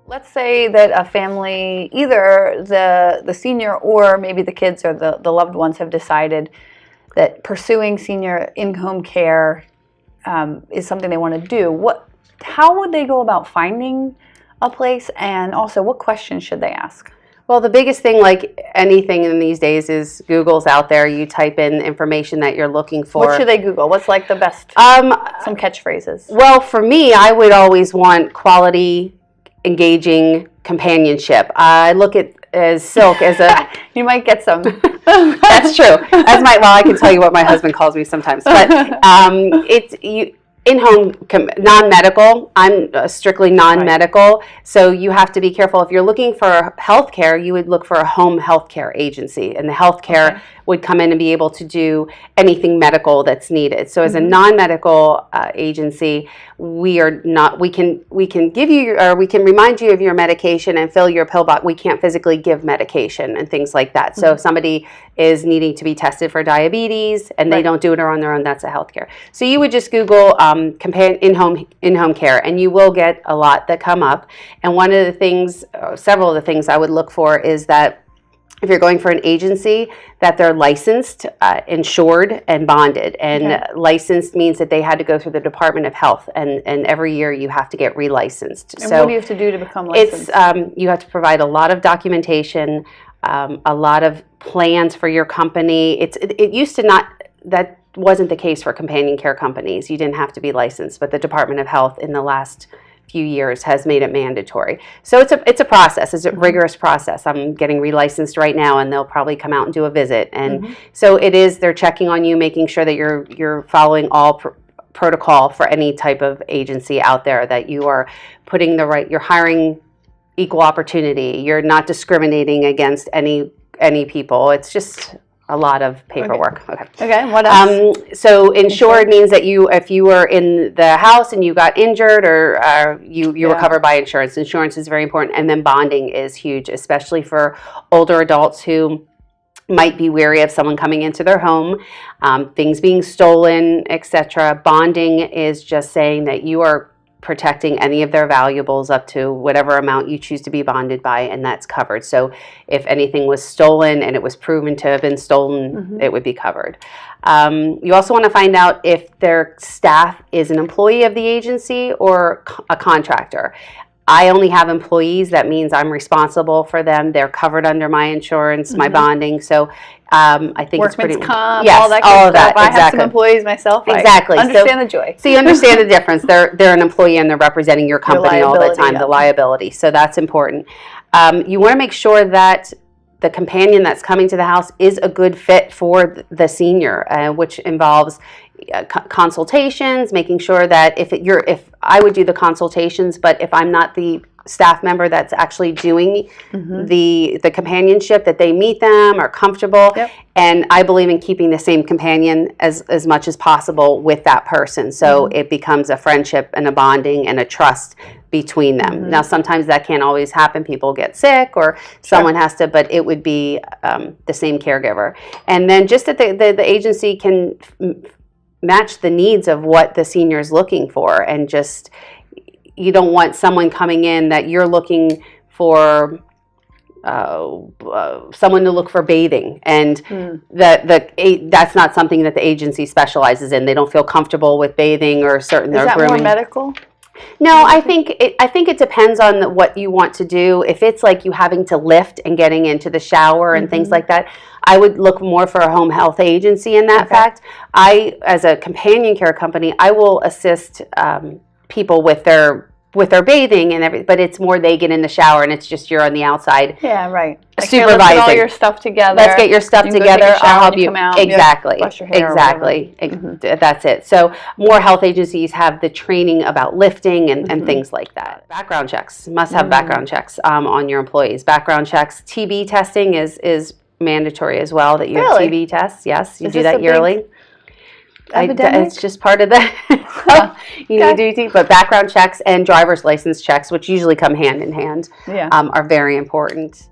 Let's say that a family, either the senior or maybe the kids or the loved ones, have decided that pursuing senior in-home care is something they want to do. How would they go about finding a place, and also what questions should they ask? Well, the biggest thing, like anything in these days, is Google's out there. You type in information that you're looking for. What should they Google? What's like the best, some catchphrases? Well, for me, I would always want quality, engaging companionship. I look at Silk as a... You might get some. That's true. Well, I can tell you what my husband calls me sometimes. But in-home, non-medical. I'm strictly non-medical, so you have to be careful. If you're looking for healthcare, you would look for a home healthcare agency, and the healthcare would come in and be able to do anything medical that's needed. So as a non-medical agency, we are not. We can give you, or we can remind you of your medication and fill your pill box. We can't physically give medication and things like that. So if somebody is needing to be tested for diabetes and they don't do it on their own, that's a healthcare. So you would just Google in-home care, and you will get a lot that come up. And one of the things, several of the things I would look for is that if you're going for an agency, that they're licensed, insured, and bonded. And licensed means that they had to go through the Department of Health, and every year you have to get relicensed. And so what do you have to do to become licensed? You have to provide a lot of documentation, a lot of plans for your company. It used to not, that wasn't the case for companion care companies. You didn't have to be licensed, but the Department of Health in the last few years has made it mandatory. So it's a process. It's a rigorous process. I'm getting relicensed right now, and they'll probably come out and do a visit. And so they're checking on you, making sure that you're following all protocol for any type of agency out there, that you are putting you're hiring equal opportunity. You're not discriminating against any people. It's just a lot of paperwork. Okay. What else? So insured means that if you were in the house and you got injured, or you were covered by insurance. Insurance is very important. And then bonding is huge, especially for older adults who might be wary of someone coming into their home, things being stolen, etc. Bonding is just saying that you are protecting any of their valuables up to whatever amount you choose to be bonded by, and that's covered. So if anything was stolen and it was proven to have been stolen, it would be covered. You also want to find out if their staff is an employee of the agency or a contractor. I only have employees. That means I'm responsible for them. They're covered under my insurance, my bonding. So I think Workman's it's pretty... comp, yes, all that all of that. I have some employees myself. Exactly. I understand the joy. So you understand the difference. They're an employee, and they're representing your company all the time, the liability. So that's important. You want to make sure that the companion that's coming to the house is a good fit for the senior, which involves consultations, making sure that if I would do the consultations, but if I'm not the staff member that's actually doing the companionship, that they meet them, are comfortable. And I believe in keeping the same companion as much as possible with that person, so it becomes a friendship and a bonding and a trust between them. Now sometimes that can't always happen. People get sick, or someone has to, but it would be the same caregiver. And then just that the agency can match the needs of what the senior is looking for, and just, you don't want someone coming in that you're looking for someone to look for bathing, and that's not something that the agency specializes in. They don't feel comfortable with bathing or certain. Is that more medical? No, I think it depends on what you want to do. If it's like you having to lift and getting into the shower and things like that, I would look more for a home health agency in that fact. As a companion care company, I will assist people with their bathing and everything, but it's more they get in the shower and it's just you're on the outside. Yeah, right. Supervising. Let's get all your stuff together. Let's get your stuff together. I'll help you. Exactly. Wash your hair. Exactly. That's it. So more health agencies have the training about lifting and things like that. Background checks. Must have background checks on your employees. Background checks. TB testing is mandatory as well, that you have TB tests. Yes, you do that yearly. It's just part of the you need to do, but background checks and driver's license checks, which usually come hand in hand, are very important.